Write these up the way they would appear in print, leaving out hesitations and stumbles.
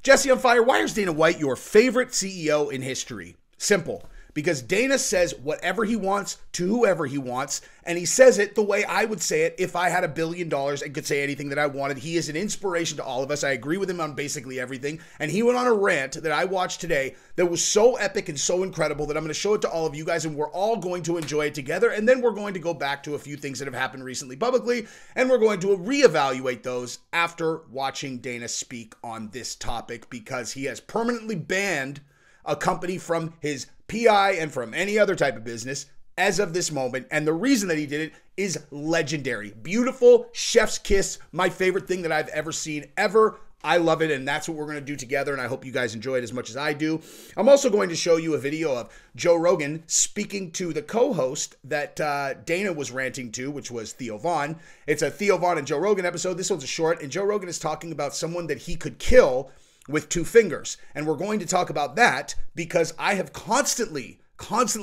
Jesse on fire. Why is Dana White your favorite CEO in history? Simple. Because Dana says whatever he wants to whoever he wants, and he says it the way I would say it if I had $1 billion and could say anything that I wanted. He is an inspiration to all of us. I agree with him on basically everything. And he went on a rant that I watched today that was so epic and so incredible that I'm going to show it to all of you guys, and we're all going to enjoy it together. And then we're going to go back to a few things that have happened recently publicly, and we're going to reevaluate those after watching Dana speak on this topic, because he has permanently banned a company from his PI and from any other type of business as of this moment. And the reason that he did it is legendary. Beautiful, chef's kiss, my favorite thing that I've ever seen ever. I love it, and that's what we're going to do together, and I hope you guys enjoy it as much as I do. I'm also going to show you a video of Joe Rogan speaking to the co-host that Dana was ranting to, which was Theo Von. It's a Theo Von and Joe Rogan episode. This one's a short, and Joe Rogan is talking about someone that he could kill with 2 fingers. And we're going to talk about that because I have constantly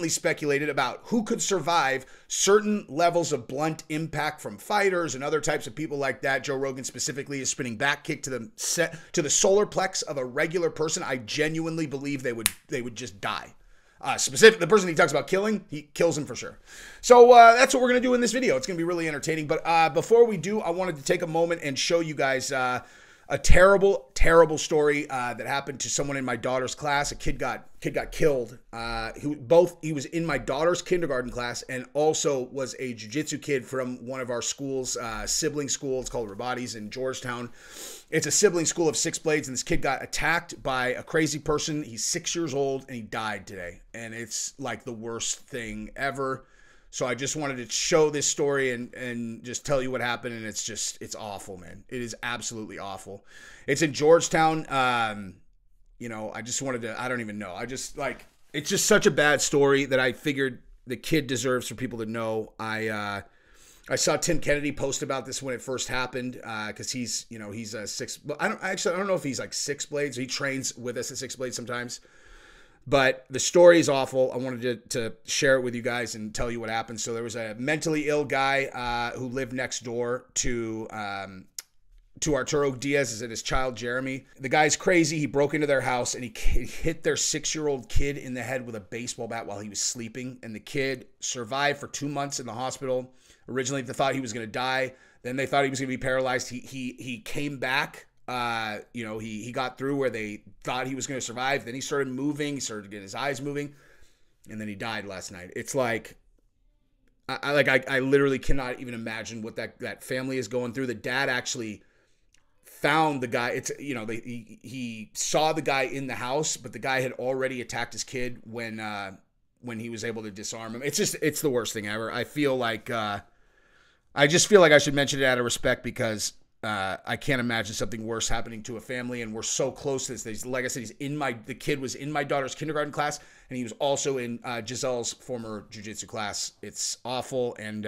speculated about who could survive certain levels of blunt impact from fighters and other types of people like that. Joe Rogan specifically is spinning back kick to the solar plex of a regular person. I genuinely believe they would just die. The person he talks about killing, he kills him for sure. So that's what we're going to do in this video. It's going to be really entertaining. But before we do, I wanted to take a moment and show you guys a terrible, terrible story that happened to someone in my daughter's class. A kid got killed. He was in my daughter's kindergarten class and also was a jiu-jitsu kid from one of our schools, sibling school. It's called Rabati's in Georgetown. It's a sibling school of 6 blades, and this kid got attacked by a crazy person. He's 6 years old, and he died today. And it's like the worst thing ever. So I just wanted to show this story and just tell you what happened. And it's awful, man. It is absolutely awful. It's in Georgetown. I just wanted to, I don't even know. It's just such a bad story that I figured the kid deserves for people to know. I saw Tim Kennedy post about this when it first happened. Cause he's a 6, but I don't know if he's like 6 blades. He trains with us at 6 blades sometimes. But the story is awful. I wanted to share it with you guys and tell you what happened. So there was a mentally ill guy who lived next door to Arturo Diaz and his child, Jeremy. The guy's crazy. He broke into their house and he hit their 6-year-old kid in the head with a baseball bat while he was sleeping. And the kid survived for 2 months in the hospital. Originally, they thought he was going to die. Then they thought he was going to be paralyzed. He came back. He got through where they thought he was going to survive. Then he started moving. He started to get his eyes moving. And then he died last night. It's like, I literally cannot even imagine what that family is going through. The dad actually found the guy. He saw the guy in the house, but the guy had already attacked his kid when he was able to disarm him. It's the worst thing ever. I feel like, I just feel like I should mention it out of respect because I can't imagine something worse happening to a family, and we're so close to this. Like I said, the kid was in my daughter's kindergarten class, and he was also in Giselle's former jiu-jitsu class. It's awful, and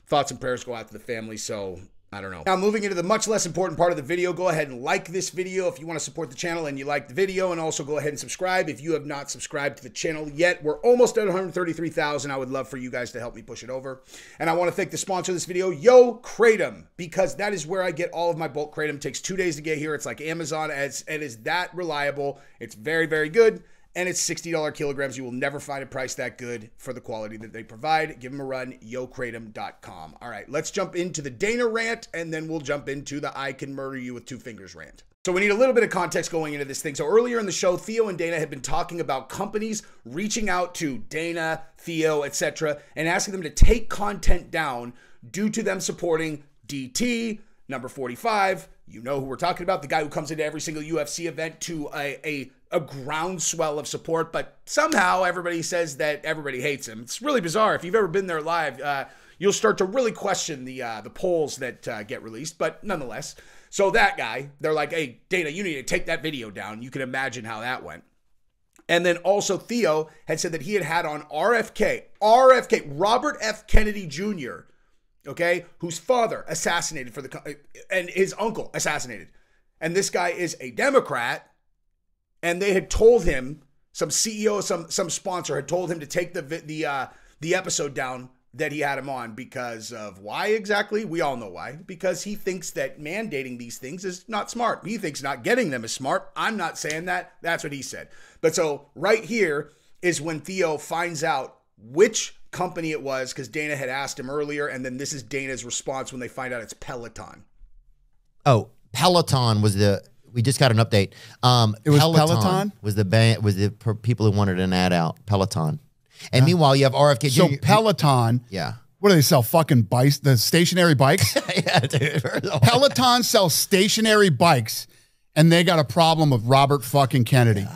thoughts and prayers go out to the family. So I don't know. Now, moving into the much less important part of the video, go ahead and like this video if you want to support the channel and you like the video, and also go ahead and subscribe if you have not subscribed to the channel yet. We're almost at 133,000. I would love for you guys to help me push it over. And I want to thank the sponsor of this video, Yo Kratom, because that is where I get all of my bulk kratom. It takes 2 days to get here. It's like Amazon. It is that reliable. It's very, very good. And it's $60 kilograms. You will never find a price that good for the quality that they provide. Give them a run, yokratom.com. All right, let's jump into the Dana rant, and then we'll jump into the I can murder you with 2 fingers rant. So we need a little bit of context going into this thing. So earlier in the show, Theo and Dana had been talking about companies reaching out to Dana, Theo, etc., and asking them to take content down due to them supporting DT, number 45. You know who we're talking about, the guy who comes into every single UFC event to a groundswell of support, but somehow everybody says that everybody hates him. It's really bizarre. If you've ever been there live, you'll start to really question the polls that get released, but nonetheless. So that guy, they're like, hey, Dana, you need to take that video down. You can imagine how that went. And then also Theo had said that he had on RFK, Robert F. Kennedy Jr., okay, whose father assassinated and his uncle assassinated. And this guy is a Democrat, and they had told him, some CEO, some sponsor had told him to take the episode down that he had him on because of why exactly? We all know why. Because he thinks that mandating these things is not smart. He thinks not getting them is smart. I'm not saying that. That's what he said. But so right here is when Theo finds out which company it was, because Dana had asked him earlier, and then this is Dana's response when they find out it's Peloton. Oh, Peloton was we just got an update. It was Peloton? Was the people who wanted an ad out. Peloton. And meanwhile, you have RFK. So Peloton, what do they sell? Fucking bikes, the stationary bikes? Yeah, dude. Peloton sells stationary bikes, and they got a problem with Robert fucking Kennedy.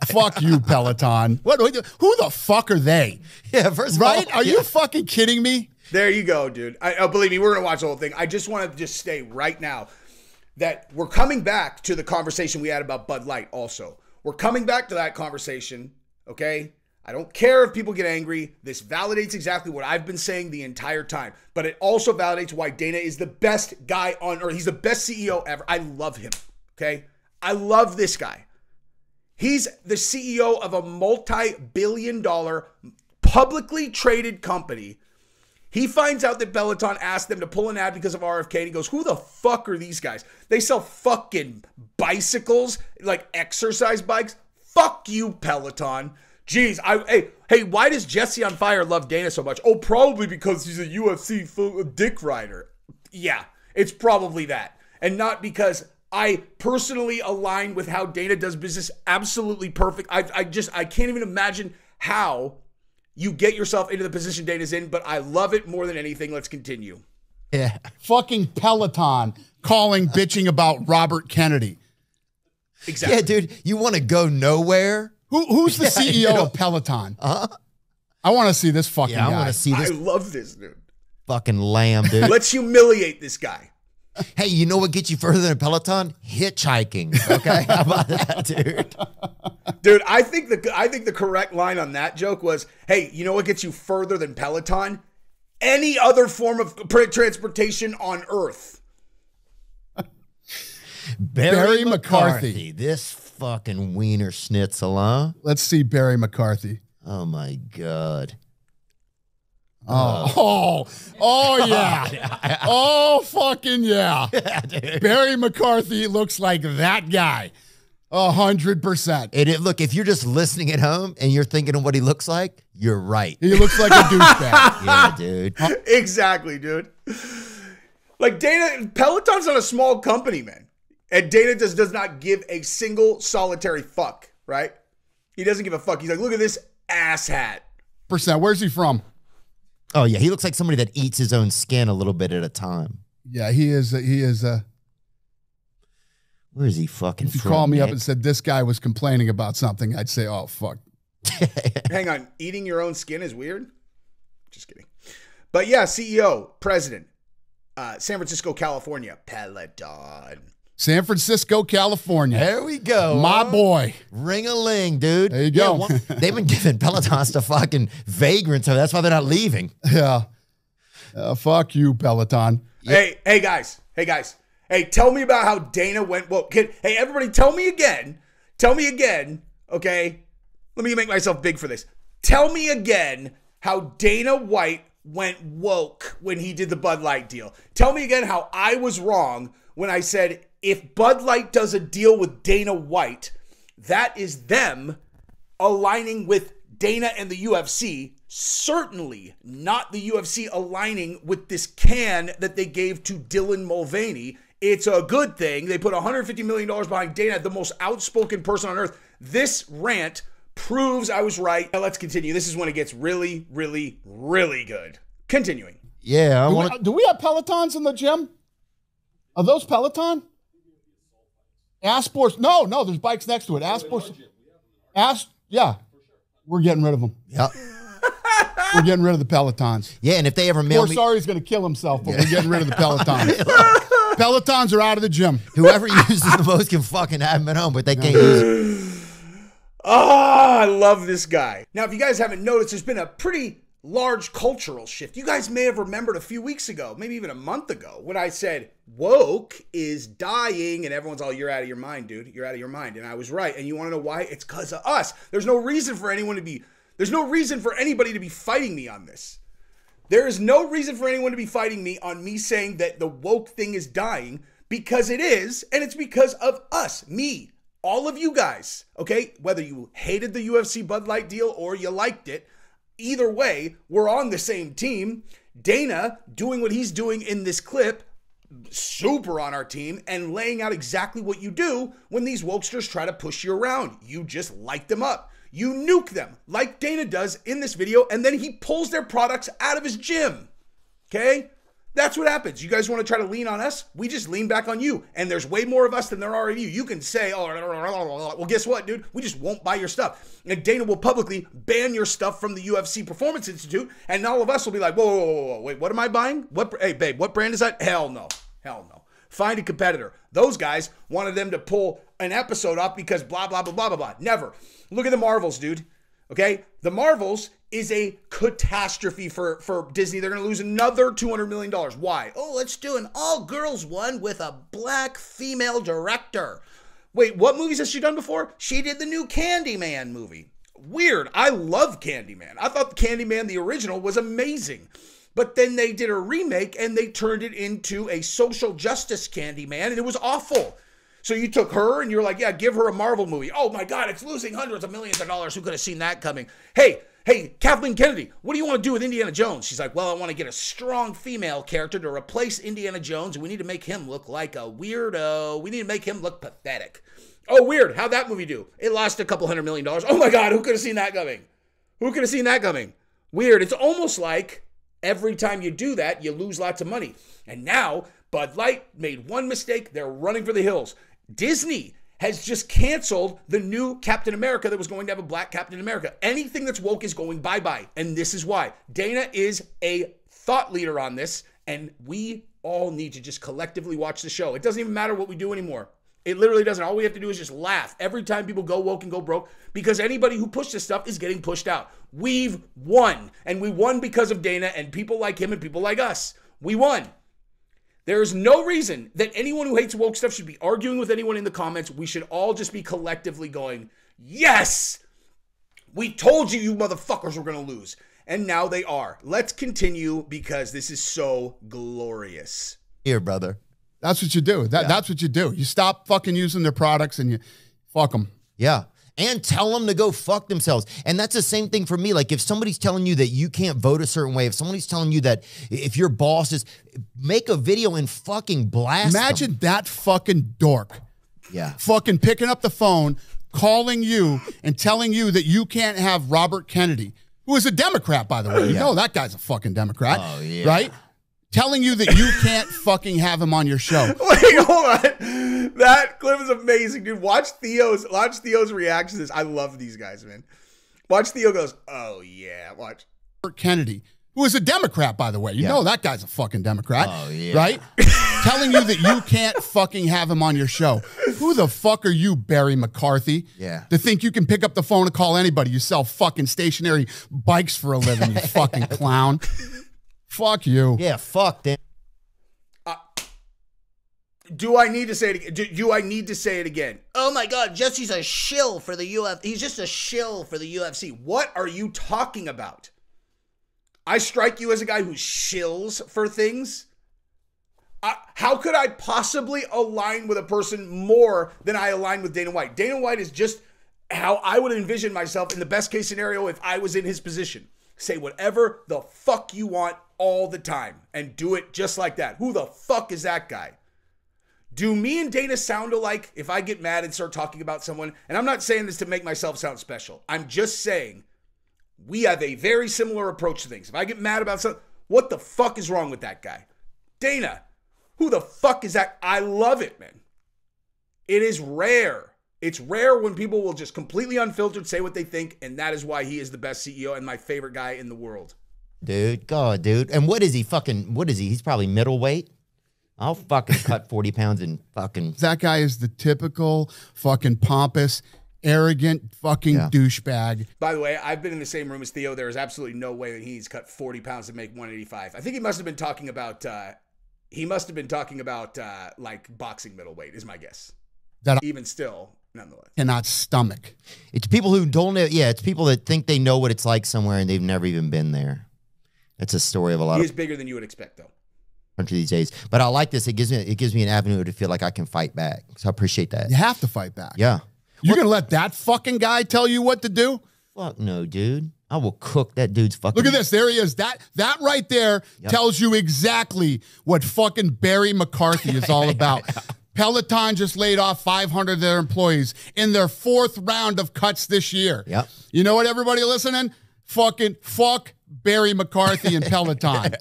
Fuck you, Peloton. Who the fuck are they? Yeah, first of all, Are you fucking kidding me? There you go, dude. Believe me, we're going to watch the whole thing. I just want to just say right now that we're coming back to the conversation we had about Bud Light also. We're coming back to that conversation, okay? I don't care if people get angry. This validates exactly what I've been saying the entire time. But it also validates why Dana is the best guy on earth. He's the best CEO ever. I love him, okay? I love this guy. He's the CEO of a multi-billion-dollar publicly traded company. He finds out that Peloton asked them to pull an ad because of RFK, and he goes, who the fuck are these guys? They sell fucking bicycles, like exercise bikes. Fuck you, Peloton. Jeez, hey, why does Jesse on Fire love Dana so much? Oh, probably because he's a UFC dick rider. Yeah, it's probably that. And not because I personally align with how Dana does business absolutely perfect. I can't even imagine how you get yourself into the position Dana's in, but I love it more than anything. Let's continue. Yeah. Fucking Peloton bitching about Robert Kennedy. Exactly. Yeah, dude, you want to go nowhere? Who's the CEO of Peloton? I want to see this fucking guy. I want to see this. I love this dude. Fucking lamb, dude. Let's humiliate this guy. Hey, you know what gets you further than a Peloton? Hitchhiking. Okay, how about that, dude? Dude, I think the correct line on that joke was, hey, you know what gets you further than Peloton? Any other form of transportation on Earth. Barry McCarthy. This fucking wiener schnitzel, huh? Let's see Barry McCarthy. Oh, my God. Oh yeah. Oh, fucking yeah. Barry McCarthy looks like that guy. 100%. Look, if you're just listening at home and you're thinking of what he looks like, you're right. He looks like a douchebag. Yeah, dude. Exactly, dude. Like Peloton's not a small company, man. And Dana does not give a single solitary fuck, right? He doesn't give a fuck. He's like, look at this asshat. Where's he from? Oh, yeah. He looks like somebody that eats his own skin a little bit at a time. Yeah, he is. Where is he fucking If you from, called me Nick? up and said this guy was complaining about something, I'd say, oh, fuck. Hang on. Eating your own skin is weird? Just kidding. But yeah, CEO, president, San Francisco, California, Peloton. San Francisco, California. There we go. My boy. Ring-a-ling, dude. There you go. Yeah, they've been giving Pelotons to fucking vagrants, so that's why they're not leaving. Yeah. Fuck you, Peloton. Hey, guys. Hey, tell me about how Dana went. Well, hey, everybody, tell me again. Okay? Let me make myself big for this. Tell me again how Dana White went woke when he did the Bud Light deal. Tell me again how I was wrong when I said if Bud Light does a deal with Dana White, that is them aligning with Dana and the UFC. Certainly not the UFC aligning with this can that they gave to Dylan Mulvaney. It's a good thing. They put $150 million behind Dana, the most outspoken person on earth. This rant proves I was right. Now let's continue. This is when it gets really, really, really good. Continuing. Yeah. Do we have Pelotons in the gym? Are those Peloton? Asports. No, there's bikes next to it. Asports. Yeah. We're getting rid of them. Yep. We're getting rid of the Pelotons. Yeah, and if they ever mail Poor me... Sorry's going to kill himself, but we're getting rid of the Pelotons. Pelotons are out of the gym. Whoever uses the most can fucking have them at home, but they can't use it. Oh, I love this guy. Now, if you guys haven't noticed, there's been a pretty large cultural shift. You guys may have remembered a few weeks ago, maybe even a month ago, when I said woke is dying, and everyone's all, you're out of your mind, dude. You're out of your mind. And I was right. And you want to know why? It's because of us. There's no reason for anybody to be fighting me on this. There is no reason for anyone to be fighting me on me saying that the woke thing is dying, because it is, and it's because of us, me, all of you guys, okay? Whether you hated the UFC Bud Light deal or you liked it, either way, we're on the same team. Dana doing what he's doing in this clip, super on our team, and laying out exactly what you do when these wokesters try to push you around. You just light them up. You nuke them like Dana does in this video, and then he pulls their products out of his gym. Okay? That's what happens. You guys want to try to lean on us? We just lean back on you. And there's way more of us than there are of you. You can say, oh, well, guess what, dude? We just won't buy your stuff. And Dana will publicly ban your stuff from the UFC Performance Institute. And all of us will be like, whoa, wait, what am I buying? Hey, babe, what brand is that? Hell no. Hell no. Find a competitor. Those guys wanted them to pull an episode up because blah, blah, blah, blah, blah, blah. Never. Look at the Marvels, dude. Okay? The Marvels is a catastrophe for Disney. They're going to lose another $200 million. Why? Oh, let's do an all-girls one with a black female director. Wait, what movies has she done before? She did the new Candyman movie. Weird. I love Candyman. I thought Candyman, the original, was amazing. But then they did a remake and they turned it into a social justice Candyman, and it was awful. So you took her and you're like, yeah, give her a Marvel movie. Oh my God, it's losing hundreds of millions of dollars. Who could have seen that coming? Hey, Kathleen Kennedy, what do you want to do with Indiana Jones? She's like, well, I want to get a strong female character to replace Indiana Jones. We need to make him look like a weirdo. We need to make him look pathetic. Oh, weird. How'd that movie do? It lost a couple $100 million. Oh my God, who could have seen that coming? Who could have seen that coming? Weird. It's almost like every time you do that, you lose lots of money. And now Bud Light made one mistake. They're running for the hills. Disney has just canceled the new Captain America that was going to have a black Captain America. Anything that's woke is going bye-bye. And this is why. Dana is a thought leader on this, and we all need to just collectively watch the show. It doesn't even matter what we do anymore. It literally doesn't. All we have to do is just laugh every time people go woke and go broke, because anybody who pushed this stuff is getting pushed out. We've won, and we won because of Dana and people like him and people like us. We won. There is no reason that anyone who hates woke stuff should be arguing with anyone in the comments. We should all just be collectively going, yes, we told you motherfuckers were going to lose. And now they are. Let's continue because this is so glorious. Here, brother. That's what you do. That's what you do. You stop fucking using their products and you fuck them. Yeah. And tell them to go fuck themselves. And that's the same thing for me. Like if somebody's telling you that you can't vote a certain way, if somebody's telling you that if your boss is, make a video and fucking blast Imagine them. that fucking dork. Yeah. Fucking picking up the phone, calling you and telling you that you can't have Robert Kennedy, who is a Democrat, by the way. You know that guy's a fucking Democrat. Oh, yeah. Right? Telling you that you can't fucking have him on your show. Wait, hold on. That clip is amazing, dude. Watch Theo's reaction to this. I love these guys, man. Watch Theo goes, oh yeah, watch. Kennedy, who is a Democrat, by the way. You know that guy's a fucking Democrat. Oh, yeah. Right? Telling you that you can't fucking have him on your show. Who the fuck are you, Barry McCarthy? Yeah. To think you can pick up the phone and call anybody. You sell fucking stationary bikes for a living, you fucking clown. Fuck you. Yeah, fuck them. Do I need to say it again? Do I need to say it again? Oh my God, Jesse's a shill for the UFC. He's just a shill for the UFC. What are you talking about? I strike you as a guy who shills for things? How could I possibly align with a person more than I align with Dana White? Dana White is just how I would envision myself in the best case scenario if I was in his position. Say whatever the fuck you want all the time and do it just like that. Who the fuck is that guy? Do me and Dana sound alike if I get mad and start talking about someone? And I'm not saying this to make myself sound special. I'm just saying we have a very similar approach to things. If I get mad about something, what the fuck is wrong with that guy? Dana, who the fuck is that? I love it, man. It is rare. It's rare when people will just completely unfiltered say what they think, and that is why he is the best CEO and my favorite guy in the world. Dude, God, dude. And what is he fucking, what is he? He's probably middleweight. I'll fucking cut 40 pounds and fucking. That guy is the typical fucking pompous, arrogant fucking douchebag. By the way, I've been in the same room as Theo. There is absolutely no way that he's cut 40 pounds to make 185. I think he must have been talking about, like boxing middleweight is my guess. That even still, nonetheless. Cannot stomach. It's people who don't know. Yeah, it's people that think they know what it's like somewhere and they've never even been there. It's a story of a lot He of is bigger than you would expect, though. country these days. But I like this. It gives me an avenue to feel like I can fight back. So I appreciate that. You have to fight back. Yeah. You're going to let that fucking guy tell you what to do? Fuck no, dude. I will cook that dude's fucking. Look at this. There he is. That right there tells you exactly what fucking Barry McCarthy is all about. Peloton just laid off 500 of their employees in their 4th round of cuts this year. Yep. You know what, everybody listening? Fuck Barry McCarthy and Peloton.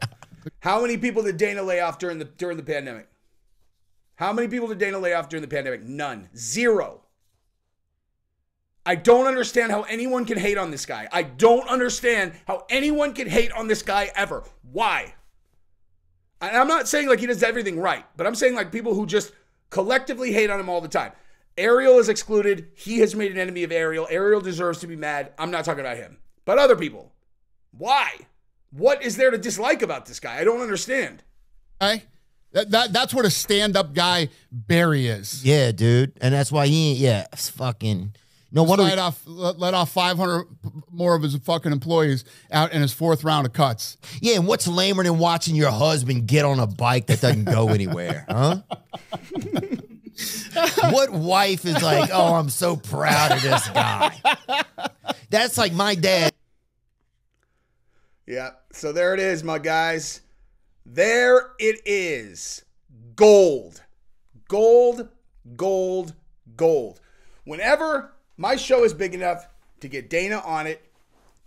How many people did Dana lay off during the pandemic? How many people did Dana lay off during the pandemic? None. 0. I don't understand how anyone can hate on this guy. I don't understand how anyone can hate on this guy ever. Why? And I'm not saying like he does everything right, but I'm saying like people who just collectively hate on him all the time. Ariel is excluded. He has made an enemy of Ariel. Ariel deserves to be mad. I'm not talking about him, but other people. Why? What is there to dislike about this guy? I don't understand. Okay? That's what a stand-up guy Barry is. Yeah, dude. And that's why he ain't, it's fucking. No wonder. Let off 500 more of his fucking employees out in his 4th round of cuts. Yeah, and what's lamer than watching your husband get on a bike that doesn't go anywhere, huh? What wife is like, oh, I'm so proud of this guy? That's like my dad. Yeah, so there it is, my guys. There it is. Gold. Gold, gold, gold. Whenever my show is big enough to get Dana on it,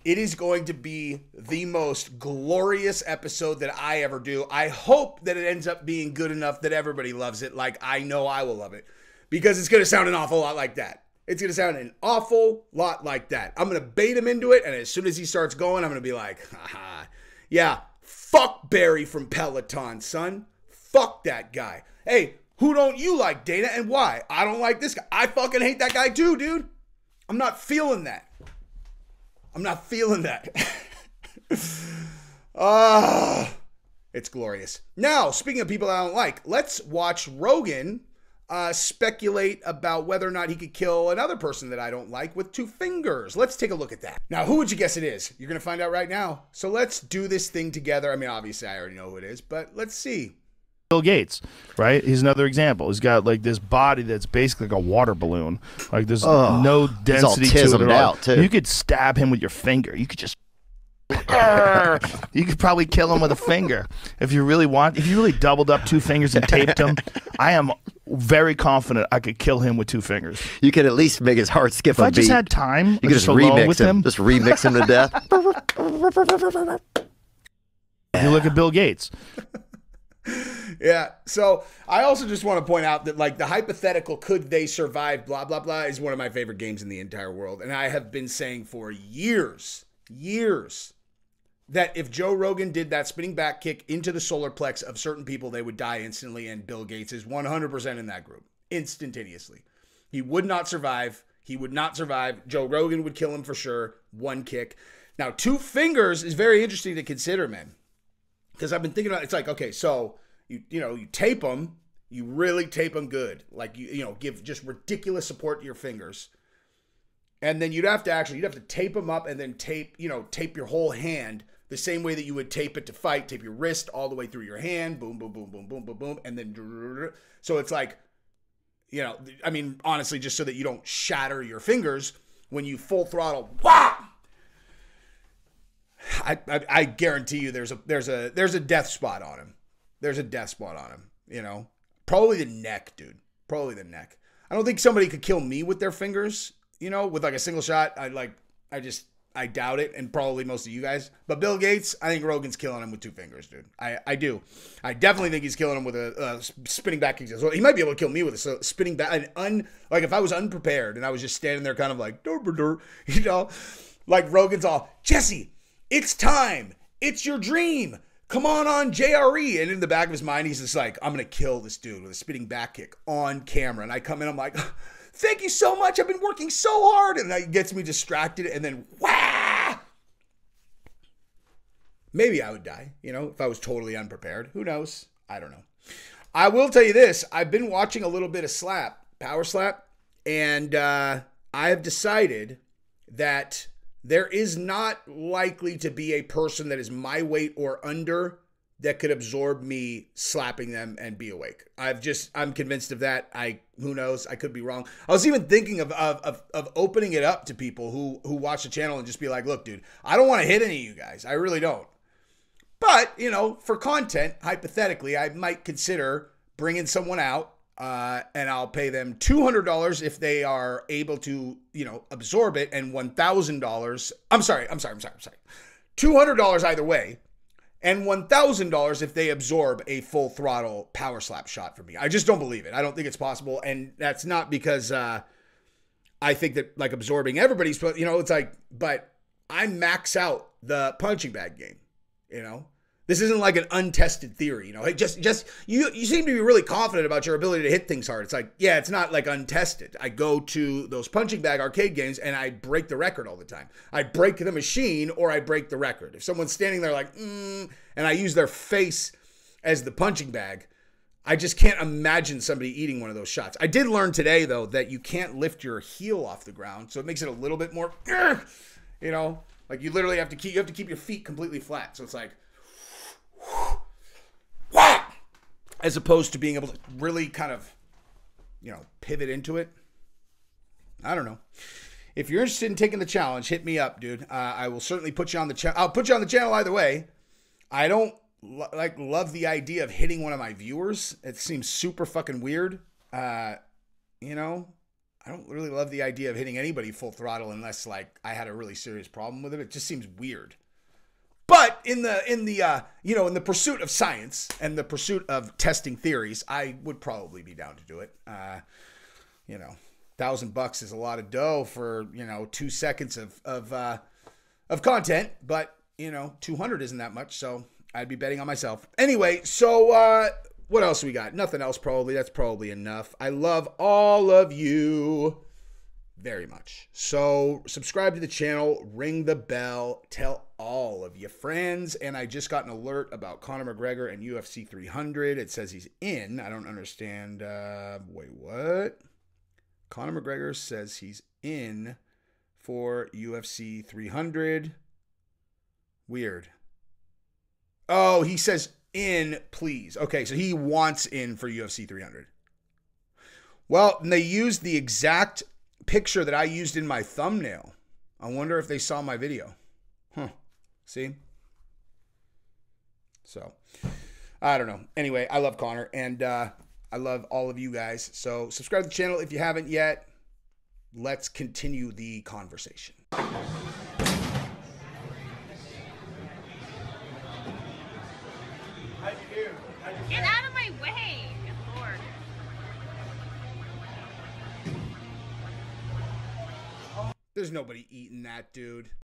it is going to be the most glorious episode that I ever do. I hope that it ends up being good enough that everybody loves it, like I know I will love it, because it's going to sound an awful lot like that. It's going to sound an awful lot like that. I'm going to bait him into it, and as soon as he starts going, I'm going to be like, haha, yeah, fuck Barry from Peloton, son. Fuck that guy. Hey, who don't you like, Dana, and why? I don't like this guy. I fucking hate that guy too, dude. I'm not feeling that. I'm not feeling that. It's glorious. Now, speaking of people I don't like, let's watch Rogan speculate about whether or not he could kill another person that I don't like with 2 fingers. Let's take a look at that. Now, who would you guess it is? You're going to find out right now. So let's do this thing together. I mean, obviously, I already know who it is, but let's see. Bill Gates, right? He's another example. He's got like this body that's basically like a water balloon. Like there's no density to it at all. You could stab him with your finger. You could just you could probably kill him with a finger if you really want. If you really doubled up 2 fingers and taped him, I am very confident I could kill him with 2 fingers. You could at least make his heart skip a beat. If I just had time, you could just remix him. Just remix him to death. You look at Bill Gates. Yeah. So I also just want to point out that like the hypothetical could they survive blah, blah, blah is one of my favorite games in the entire world. And I have been saying for years, that if Joe Rogan did that spinning back kick into the solar plex of certain people, they would die instantly. And Bill Gates is 100% in that group instantaneously. He would not survive. He would not survive. Joe Rogan would kill him for sure. 1 kick. Now, 2 fingers is very interesting to consider, man. Because I've been thinking about it. It's like, okay, so you tape them, you really tape them good. Like you give just ridiculous support to your fingers. And then you'd have to tape them up and then tape your whole hand the same way that you would tape it to fight, tape your wrist all the way through your hand, boom, boom, boom, boom, boom, boom, boom, and then so it's like, I mean, honestly, just so that you don't shatter your fingers when you full throttle, wah! I guarantee you there's a death spot on him. There's a death spot on him, Probably the neck, dude. Probably the neck. I don't think somebody could kill me with their fingers, with like a single shot. I doubt it, and probably most of you guys. But Bill Gates, I think Rogan's killing him with 2 fingers, dude. I do. I definitely think he's killing him with a spinning back kick. So he might be able to kill me with a spinning back. Like if I was unprepared and I was just standing there kind of like, like Rogan's all, Jesse, it's time. It's your dream. Come on JRE. And in the back of his mind, he's just like, I'm going to kill this dude with a spinning back kick on camera. And I come in, I'm like, thank you so much. I've been working so hard. And that gets me distracted. And then, wah! Maybe I would die, if I was totally unprepared. Who knows? I don't know. I will tell you this. I've been watching a little bit of Power Slap. And I have decided that there is not likely to be a person that is my weight or under that could absorb me slapping them and be awake. I'm convinced of that. Who knows? I could be wrong. I was even thinking of opening it up to people who watch the channel and just be like, look, dude, I don't want to hit any of you guys. I really don't. But, you know, for content, hypothetically, I might consider bringing someone out and I'll pay them $200 if they are able to, you know, absorb it, and $1,000. I'm sorry. $200 either way. And $1,000 if they absorb a full throttle power slap shot from me. I just don't believe it. I don't think it's possible. And that's not because I think that like absorbing everybody's, you know, it's like, but I max out the punching bag game, you know. This isn't like an untested theory, you know. It just you seem to be really confident about your ability to hit things hard. It's like, yeah, it's not like untested. I go to those punching bag arcade games and I break the record all the time. I break the machine or I break the record. If someone's standing there like, and I use their face as the punching bag, I just can't imagine somebody eating one of those shots. I did learn today though that you can't lift your heel off the ground, so it makes it a little bit more, you know, like you literally have to keep your feet completely flat. So it's like, as opposed to being able to really kind of, you know, pivot into it. I don't know. If you're interested in taking the challenge, hit me up, dude. I will certainly put you on the channel. I'll put you on the channel either way. I don't love the idea of hitting one of my viewers. It seems super fucking weird. You know, I don't really love the idea of hitting anybody full throttle unless like I had a really serious problem with it. It just seems weird. But in the pursuit of science and the pursuit of testing theories, I would probably be down to do it. You know, $1,000 is a lot of dough for, you know, 2 seconds of content, but you know, 200 isn't that much, so I'd be betting on myself. Anyway, so what else we got? Nothing else probably. That's probably enough. I love all of you very much. So subscribe to the channel, ring the bell, tell all of your friends. And I just got an alert about Conor McGregor and UFC 300. It says he's in. I don't understand. Wait, what? Conor McGregor says he's in for UFC 300. Weird. Oh, he says in, please. Okay, so he wants in for UFC 300. Well, and they used the exact picture that I used in my thumbnail. I wonder if they saw my video. See? So, I don't know. Anyway, I love Conor, and I love all of you guys. So, subscribe to the channel if you haven't yet. Let's continue the conversation. Get out of my way, Lord. There's nobody eating that, dude.